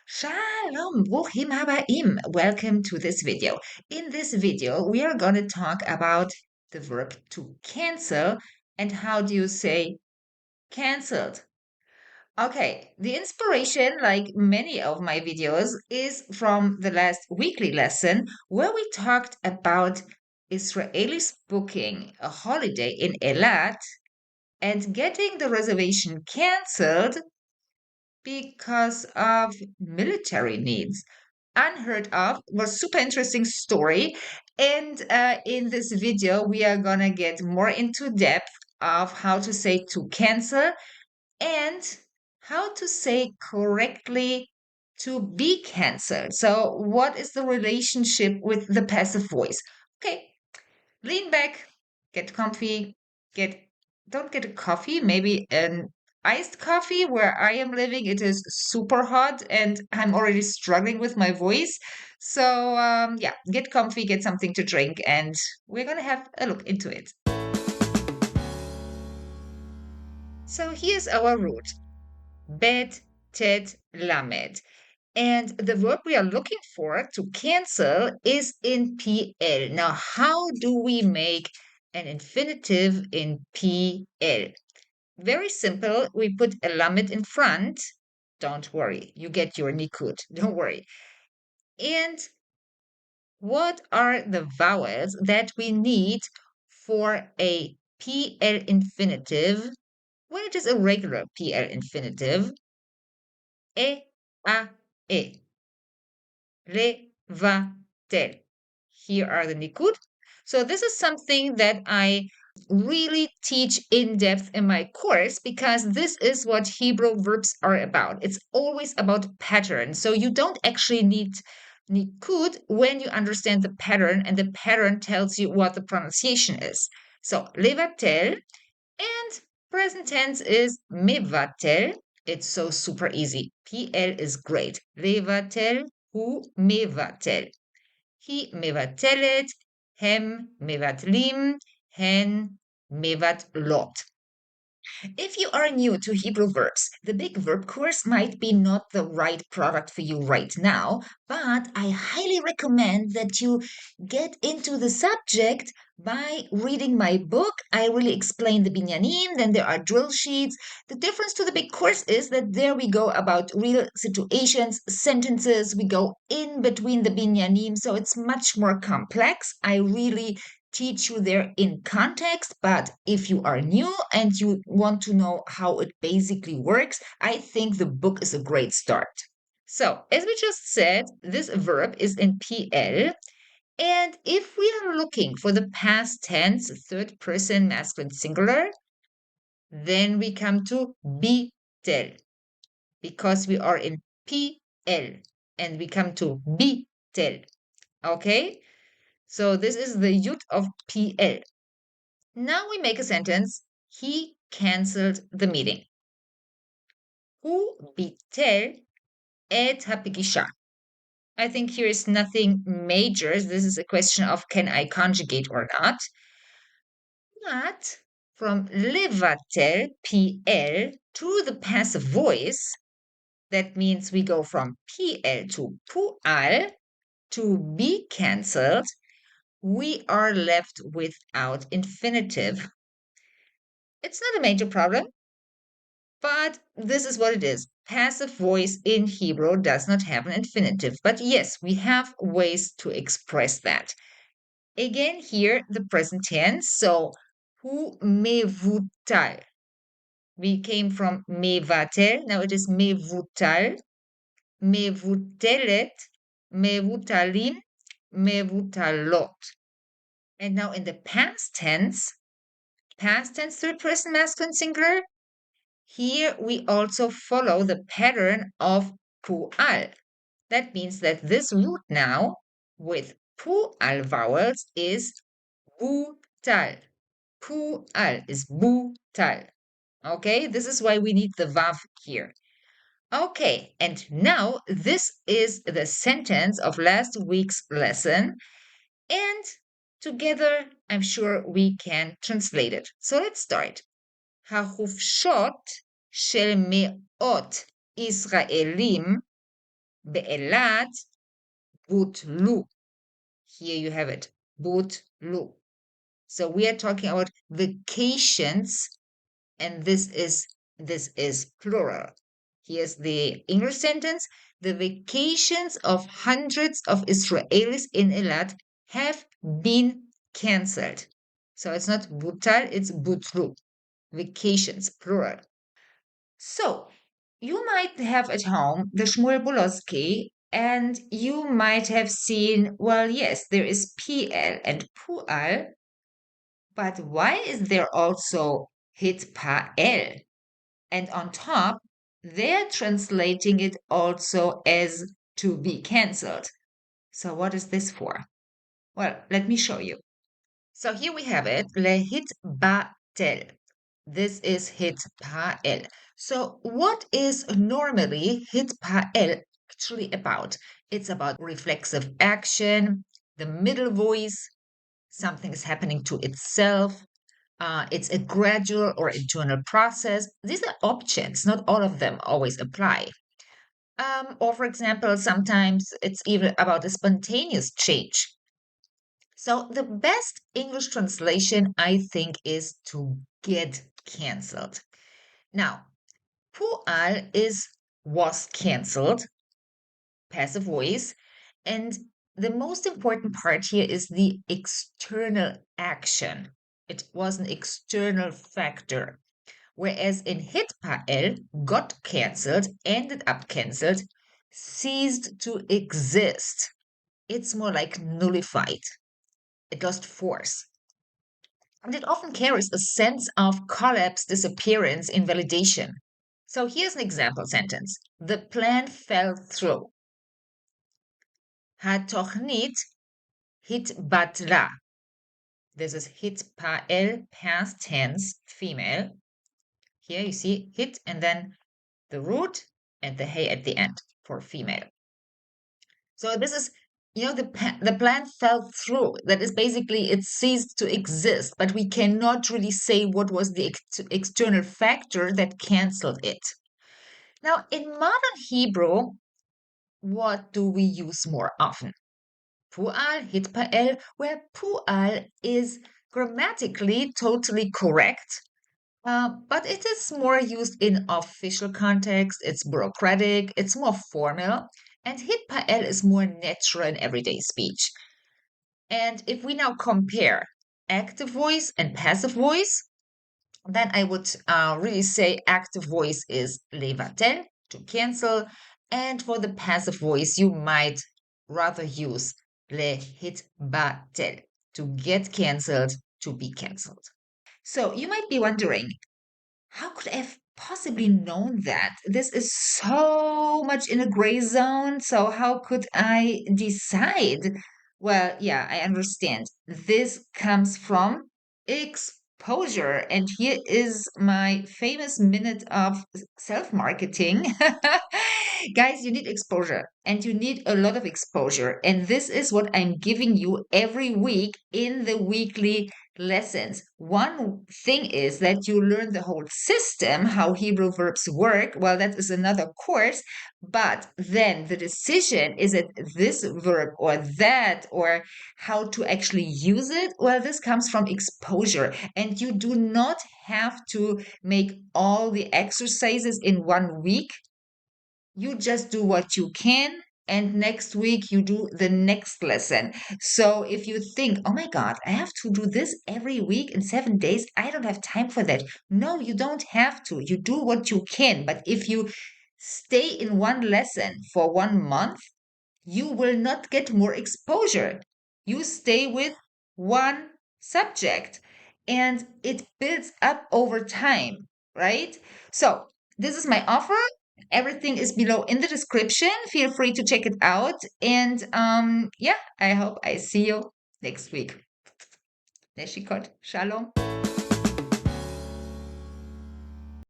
Shalom, bruchim habaim. Welcome to this video. In this video, we are going to talk about the verb to cancel and how do you say canceled. Okay, the inspiration, like many of my videos, is from the last weekly lesson where we talked about Israelis booking a holiday in Eilat and getting the reservation canceled because of military needs. Unheard of, was super interesting story. And in this video, we are gonna get more into depth of how to say to cancel and how to say correctly to be canceled. So, what is the relationship with the passive voice? Okay, lean back, get comfy, get don't get a coffee, maybe an iced coffee. Where I am living, it is super hot and I'm already struggling with my voice. So yeah, get comfy, get something to drink, and we're gonna have a look into it. So here's our root. Bet, tet, lamed. And the verb we are looking for to cancel is in PL. Now, how do we make an infinitive in PL? Very simple. We put a lamed in front. Don't worry. You get your nikud. Don't worry. And what are the vowels that we need for a PL infinitive when it is a regular PL infinitive? E, a, e. Le, va, tel. Here are the nikud. So this is something that I really teach in depth in my course because this is what Hebrew verbs are about. It's always about pattern. So you don't actually need nikud when you understand the pattern, and the pattern tells you what the pronunciation is. So levatel, and present tense is mevatel. It's so super easy. PL is great. Levatel, hu mevatel. He מבטלת, הם מבטלים, הן מבטלות. If you are new to Hebrew verbs, the big verb course might be not the right product for you right now, but I highly recommend that you get into the subject by reading my book. I really explain the binyanim, then there are drill sheets. The difference to the big course is that there we go about real situations, sentences, we go in between the binyanim, so it's much more complex. I really teach you there in context, but if you are new and you want to know how it basically works, I think the book is a great start. So, as we just said, this verb is in PL, and if we are looking for the past tense, third person masculine singular, then we come to be tel because we are in PL and we come to be tel. Okay? So this is the yud of PL. Now we make a sentence. He canceled the meeting. הוא ביטל את הפגישה. I think here is nothing major. This is a question of can I conjugate or not. But from levatel, PL, to the passive voice, that means we go from PL to pu'al, to be cancelled, we are left without infinitive. It's not a major problem, but this is what it is. Passive voice in Hebrew does not have an infinitive, but yes, we have ways to express that. Again, here, the present tense, so hu mevutal. We came from mevatel, now it is mevutal, mevutelet, mevutalim, mevutalot. And now in the past tense, third person masculine singular, here we also follow the pattern of pu'al. That means that this root now with pu'al vowels is butal. Pu'al is butal. Okay, this is why we need the vav here. Okay, and now this is the sentence of last week's lesson. And together, I'm sure we can translate it. So let's start. החופשות של מאות ישראלים באילת, בוטלו. Here you have it. בוטלו. So we are talking about vacations, and this is plural. Here's the English sentence. The vacations of hundreds of Israelis in Eilat have been cancelled. So it's not butal, it's butlu. Vacations, plural. So you might have at home the Shmuel Bulowski, and you might have seen, well, yes, there is PL and Pual, but why is there also Hitpael? And on top, they're translating it also as to be cancelled. So what is this for? Well, let me show you. So here we have it, lehitbatel. This is hitpael. So what is normally hitpael actually about? It's about reflexive action, the middle voice, something is happening to itself. It's a gradual or internal process. These are options, not all of them always apply. Or, for example, sometimes it's even about a spontaneous change. So, the best English translation, I think, is to get cancelled. Now, pu'al is was cancelled, passive voice, and the most important part here is the external action. It was an external factor. Whereas in Hitpael, got cancelled, ended up cancelled, ceased to exist. It's more like nullified. It lost force. And it often carries a sense of collapse, disappearance, invalidation. So here's an example sentence. The plan fell through. התוכנית התבטלה. This is hitpael, past tense, female. Here you see hit and then the root and the hey at the end for female. So this is, the plan fell through. That is basically it ceased to exist, but we cannot really say what was the external factor that canceled it. Now, in modern Hebrew, what do we use more often? Pu'al, hitpael, where pu'al is grammatically totally correct, but it is more used in official context, it's bureaucratic, it's more formal, and Hitpael is more natural in everyday speech. And if we now compare active voice and passive voice, then I would really say active voice is levatel, to cancel, and for the passive voice, you might rather use lehitbatel, to get cancelled, to be cancelled. So you might be wondering, how could I have possibly known that? This is so much in a gray zone. So, how could I decide? Well, yeah, I understand. This comes from exposure. And here is my famous minute of self marketing. Guys, you need exposure and you need a lot of exposure. And this is what I'm giving you every week in the weekly lessons. One thing is that you learn the whole system, how Hebrew verbs work. Well, that is another course. But then the decision, is it this verb or that, or how to actually use it? Well, this comes from exposure. And you do not have to make all the exercises in 1 week. You just do what you can, and next week you do the next lesson. So if you think, oh my God, I have to do this every week in 7 days, I don't have time for that. No, you don't have to. You do what you can. But if you stay in one lesson for 1 month, you will not get more exposure. You stay with one subject and it builds up over time, right? So, this is my offer. Everything is below in the description. Feel free to check it out. And yeah, I hope I see you next week. Neshikot. Shalom.